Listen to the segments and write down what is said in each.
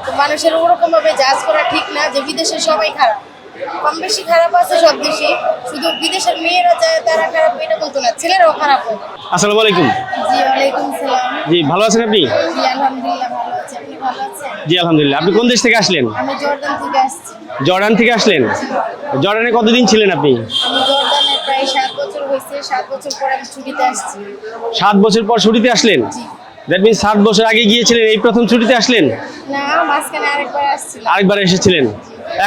তো মানুষের ওরকম ভাবে জাজ করা ঠিক না যে বিদেশে সবাই খারাপ। কম বেশি খারাপ আছে সব দেশে, শুধু বিদেশের মেয়েরা যায় তারা খারাপ এটা বলতো না, ছেলেরাও খারাপ হয়। আসসালামু আলাইকুম। জি ওয়ালাইকুম সালাম। জি, ভালো আছেন আপনি? জি আলহামদুলিল্লাহ ভালো আছি, আপনি ভালো আছেন? জি আলহামদুলিল্লাহ। আপনি কোন দেশ থেকে আসলেন? আমি জর্দান থেকে আসছি। জর্ডান থেকে আসলেন? জর্ডানে কতদিন ছিলেন আপনি? আমি জর্দানে প্রায় 7 বছর হয়েছে, 7 বছর পর আমি ছুটিতে আসছি। 7 বছর পর ছুটিতে আসলেন? জি। দ্যাট মিনস 7 বছর আগে গিয়েছিলেন, এই প্রথম ছুটিতে আসলেন? না, মাঝখানে আরেকবার আসছিলাম। আরেকবার এসেছিলেন।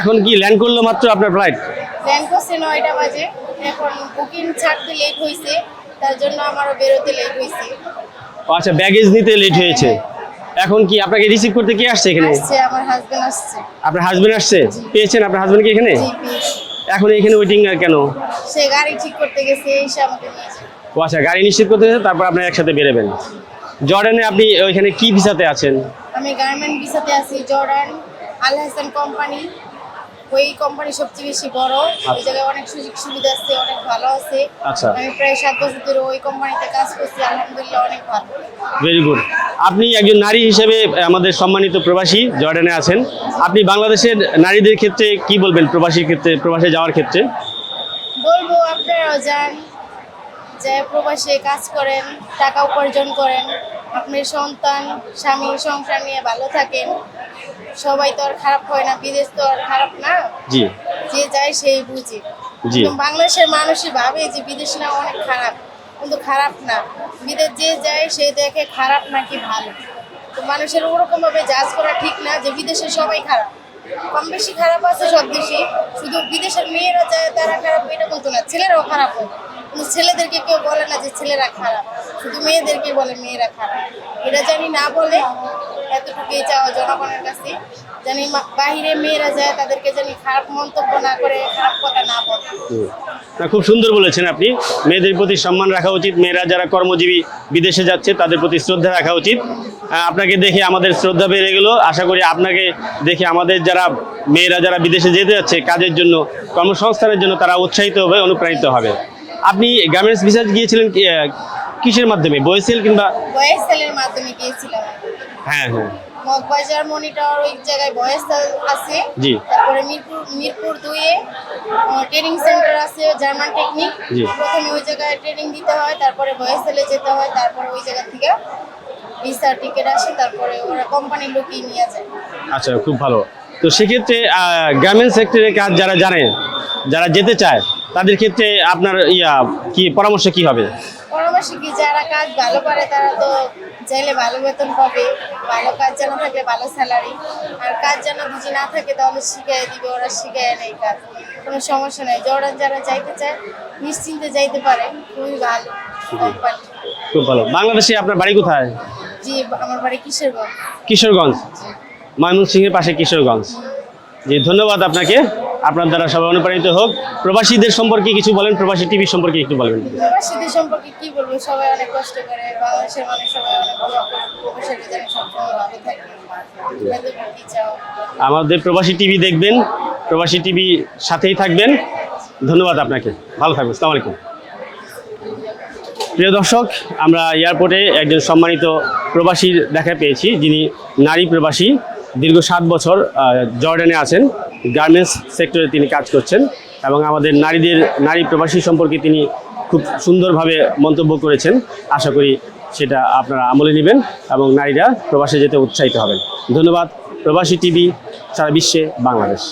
এখন কি ল্যান্ড করলো মাত্র আপনার ফ্লাইট? প্ল্যান করছে 9টা বাজে, এখন বুকিং ছাড়তে লেট হয়েছে, তার জন্য আমারও বেরোতে লেট হয়েছে। আচ্ছা, ব্যাগেজ নিতে লেট হয়েছে। এখন কি আপনাকে রিসিভ করতে কে আসছে এখানে? আসছে আমার হাজবেন্ড আসছে। আপনার হাজবেন্ড আসছে? পেয়েছেন আপনার হাজবেন্ডকে এখানে? জি পেয়েছি। এখন এখানে ওয়েটিং কেন? সে গাড়ি ঠিক করতে গেছে, এসে আমাকে নিয়ে যায়। ও আচ্ছা, গাড়ি নিশ্চিত করতে গেছে, তারপর আপনারা একসাথে বেরোবেন। জর্ডানে আপনি ওইখানে কি ভিসাতে আছেন? আমি গার্মেন্ট ভিসাতে আছি। জর্ডান আল হাসান কোম্পানি, ওই কোম্পানি সবচেয়ে বেশি বড়। ওই জায়গায় অনেক সুযোগ সুবিধা আছে, অনেক ভালো আছে। আচ্ছা। আমি প্রায় 7 বছর ধরে ওই কোম্পানিতে কাজ করছি, আলহামদুলিল্লাহ অনেক ভালো। Very good. আপনি একজন নারী হিসেবে আমাদের সম্মানিত প্রবাসী, জর্ডানে আছেন। আপনি বাংলাদেশের নারীদের ক্ষেত্রে কি বলবেন, প্রবাসীর ক্ষেত্রে, প্রবাসে যাওয়ার ক্ষেত্রে? বলবো আপনারাও যান, যে প্রবাসে কাজ করেন, টাকা উপার্জন করেন, আপনার সন্তান স্বামী সংসার নিয়ে ভালো থাকেন। সবাই তো আর খারাপ হয় না, বিদেশ তো আর খারাপ না। জি যে যায় সেই বুঝে। জি। কিন্তু বাংলাদেশের মানুষই ভাবে যে বিদেশ না অনেক খারাপ, কিন্তু খারাপ না। বিদেশ যে যায় সে দেখে খারাপ নাকি ভালো। তো মানুষের ওরকম ভাবে জাজ করা ঠিক না যে বিদেশে সবাই খারাপ। কম বেশি খারাপ আছে সব দেশে, শুধু বিদেশের মেয়েরা যায় তারা খারাপ এটা বলতো না, ছেলেরাও খারাপ হয়। কিন্তু ছেলেদেরকে কেউ বলে না যে ছেলেরা খারাপ, শুধু মেয়েদেরকে বলে মেয়েরা খারাপ। এটা জানি না বলে, এতটুকুই চাওয়া জনগণের কাছে, জানি বাহিরে মেয়েরা যায় তাদেরকে জানি খারাপ মন্তব্য না করে, খারাপ কথা না বলে। না, খুব সুন্দর বলেছেন আপনি। মেয়েদের প্রতি সম্মান রাখা উচিত। মেয়েরা যারা কর্মজীবী বিদেশে যাচ্ছে তাদের প্রতি শ্রদ্ধা রাখা উচিত। আপনাকে দেখে আমাদের শ্রদ্ধা বেড়ে গেল। আশা করি আপনাকে দেখে আমাদের যারা মেয়েরা যারা বিদেশে যেতে যাচ্ছে কাজের জন্য, কর্মসংস্থানের জন্য, তারা উৎসাহিত হবে, অনুপ্রাণিত হবে। আপনি গার্মেন্টস ভিসা গিয়েছিলেন কিসের মাধ্যমে, বয়েসেল কিংবা? বয়েসেলের মাধ্যমে গিয়েছিলাম। হ্যাঁ হ্যাঁ। মগবাজার মনিটর ওই জায়গায় বয়েসেল আছে। জি। তারপরে মিরপুর 2-এ ট্রেনিং সেন্টার আছে, জার্মান টেকনিক। জি। প্রথমে ওই জায়গায় ট্রেনিং দিতে হয়, তারপরে বয়েসেলে যেতে হয়, তারপরে ওই জায়গা থেকে ভিসা টিকিট আসে, তারপরে ওরা কোম্পানির লোকই নিয়ে যায়। আচ্ছা, খুব ভালো। তো সেক্ষেত্রে গার্মেন্টস সেক্টরের কাজ যারা জানে, যারা যেতে চায়, তাদের ক্ষেত্রে আপনার কি পরামর্শ কি হবে? পরামর্শ কি, যারা কাজ ভালো করে তারা তো চাইলে ভালো বেতন পাবে, ভালো কাজ জানা থাকলে ভালো স্যালারি। আর কাজ জানা বুঝি না থাকে তাহলে শিখিয়ে দিবে, ওরা শিখিয়ে নেই কাজ, কোনো সমস্যা নেই। জর্ডান যারা যাইতে চায় নিশ্চিন্তে যাইতে পারে, খুবই ভালো কোম্পানি। খুব ভালো। বাংলাদেশে আপনার বাড়ি কোথায়? জি আমার বাড়ি কিশোরগঞ্জ। কিশোরগঞ্জ, ময়মনসিংহের পাশে কিশোরগঞ্জ। জি, ধন্যবাদ আপনাকে। আপনার দ্বারা সবাই অনুপ্রাণিত হোক। প্রবাসীদের সম্পর্কে কিছু বলেন, প্রবাসী টিভি সম্পর্কে একটু বলবেন। প্রবাসীদের সম্পর্কে কি বলবো, সবাই অনেক কষ্ট করে, বাংলাদেশের মানুষ সবাই অনেক দোয়া করে প্রবাসীরা যেন সবসময় ভালো থাকে। কি চাও? আমাদের প্রবাসী টিভি দেখবেন, প্রবাসী টিভি সাথেই থাকবেন। ধন্যবাদ আপনাকে, ভালো থাকবেন। আসসালামু আলাইকুম। প্রিয় দর্শক, আমরা এয়ারপোর্টে একজন সম্মানিত প্রবাসীর দেখা পেয়েছি, যিনি নারী প্রবাসী, দীর্ঘ 7 বছর জর্ডানে আছেন, গার্মেন্টস সেক্টরে তিনি কাজ করছেন এবং আমাদের নারী প্রবাসী সম্পর্কে তিনি খুব সুন্দরভাবে মন্তব্য করেছেন। আশা করি সেটা আপনারা আমলে নেবেন এবং নারীরা প্রবাসে যেতে উৎসাহিত হবেন। ধন্যবাদ। প্রবাসী টিভি, সারা বিশ্বে বাংলাদেশ।